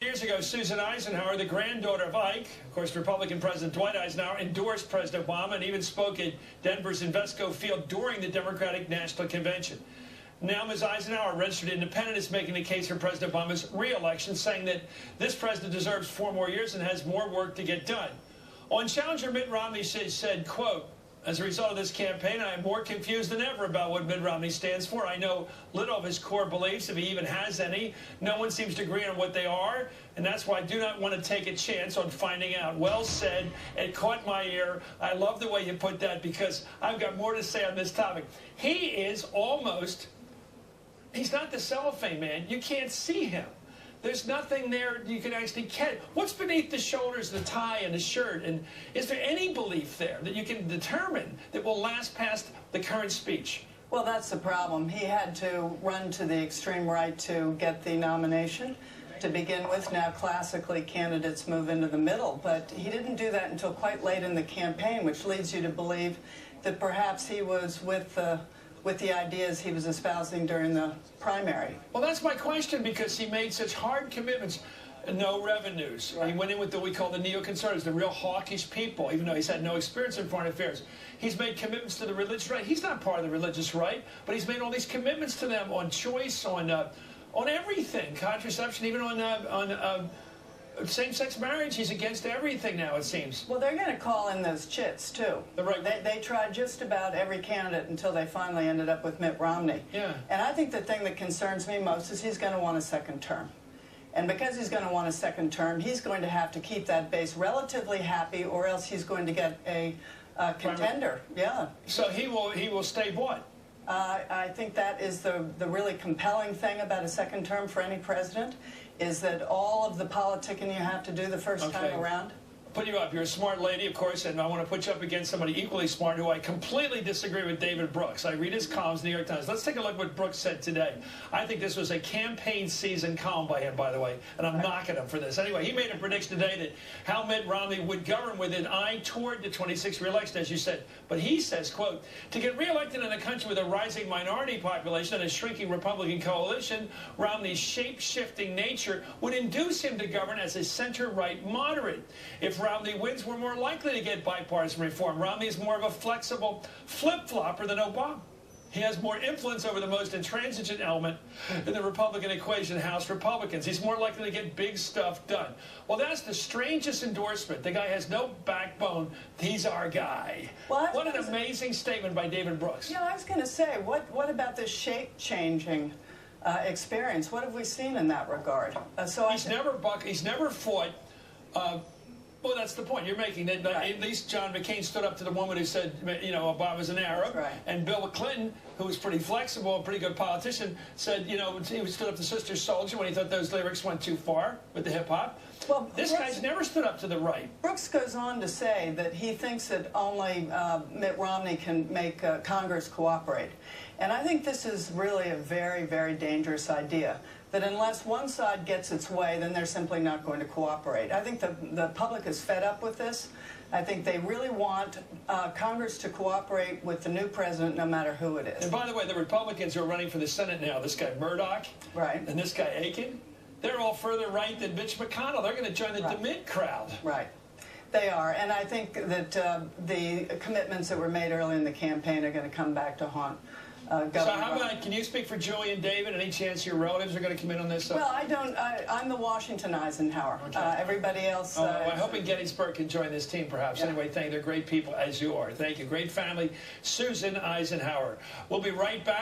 Years ago, Susan Eisenhower, the granddaughter of Ike, of course, Republican President Dwight Eisenhower, endorsed President Obama and even spoke at Denver's Invesco Field during the Democratic National Convention. Now, Ms. Eisenhower, registered independent, is making the case for President Obama's re-election, saying that this president deserves 4 more years and has more work to get done. On challenger Mitt Romney said, quote, "As a result of this campaign, I am more confused than ever about what Mitt Romney stands for. I know little of his core beliefs, if he even has any. No one seems to agree on what they are, and that's why I do not want to take a chance on finding out." Well said. It caught my ear. I love the way you put that because I've got more to say on this topic. He is almost, he's not the cellophane man. You can't see him. There's nothing there you can actually catch. What's beneath the shoulders, the tie, and the shirt? And is there any belief there that you can determine that will last past the current speech? Well, that's the problem. He had to run to the extreme right to get the nomination to begin with. Now, classically, candidates move into the middle, but he didn't do that until quite late in the campaign, which leads you to believe that perhaps he was with the ideas he was espousing during the primary. Well, that's my question, because he made such hard commitments. No revenues. Right. He went in with what we call the neoconservatives, the real hawkish people, even though he's had no experience in foreign affairs. He's made commitments to the religious right. He's not part of the religious right, but he's made all these commitments to them on choice, on everything, contraception, even on same-sex marriage. He's against everything now, it seems. Well, they're going to call in those chits, too. They tried just about every candidate until they finally ended up with Mitt Romney. Yeah. And I think the thing that concerns me most is he's going to want a second term. And because he's going to want a second term, he's going to have to keep that base relatively happy, or else he's going to get a contender. Yeah. So he will stay what? I think that is the really compelling thing about a second term for any president, is that all of the politicking you have to do the first time around. Put you up. You're a smart lady, of course, and I want to put you up against somebody equally smart who I completely disagree with, David Brooks. I read his columns in the New York Times. Let's take a look at what Brooks said today. I think this was a campaign season column by him, by the way, and I'm knocking him for this. Anyway, he made a prediction today that how Mitt Romney would govern with an eye toward the 26th re-election, as you said. But he says, quote, "To get re-elected in a country with a rising minority population and a shrinking Republican coalition, Romney's shape-shifting nature would induce him to govern as a center-right moderate. If Romney wins, we're more likely to get bipartisan reform. Romney is more of a flexible flip-flopper than Obama. He has more influence over the most intransigent element in the Republican equation, House Republicans. He's more likely to get big stuff done." Well, that's the strangest endorsement. The guy has no backbone. He's our guy. Well, what an amazing statement by David Brooks. Yeah, I was going to say, what about this shape-changing experience? What have we seen in that regard? He's never fought. Well, that's the point you're making. That at least John McCain stood up to the woman who said, you know, Obama's an Arab. Right. And Bill Clinton, who was pretty flexible, a pretty good politician, said, you know, he stood up to Sister Soldier when he thought those lyrics went too far with the hip-hop. Well, this guy's never stood up to the right. Brooks goes on to say that he thinks that only Mitt Romney can make Congress cooperate. And I think this is really a very, very dangerous idea, that unless one side gets its way, then they're simply not going to cooperate. I think the public is fed up with this. I think they really want Congress to cooperate with the new president, no matter who it is. And by the way, the Republicans who are running for the Senate now, this guy Mourdock, and this guy Aiken, they're all further right than Mitch McDonald. They're going to join the DeMint crowd. Right. They are. And I think that the commitments that were made early in the campaign are going to come back to haunt Governor. So how about, can you speak for Joey and David? Any chance your relatives are going to come in on this? Well, I don't. I'm the Washington Eisenhower. Okay. Everybody else. Well, I hope in Gettysburg can join this team, perhaps. Yeah. Anyway, they're great people, as you are. Thank you. Great family. Susan Eisenhower. We'll be right back.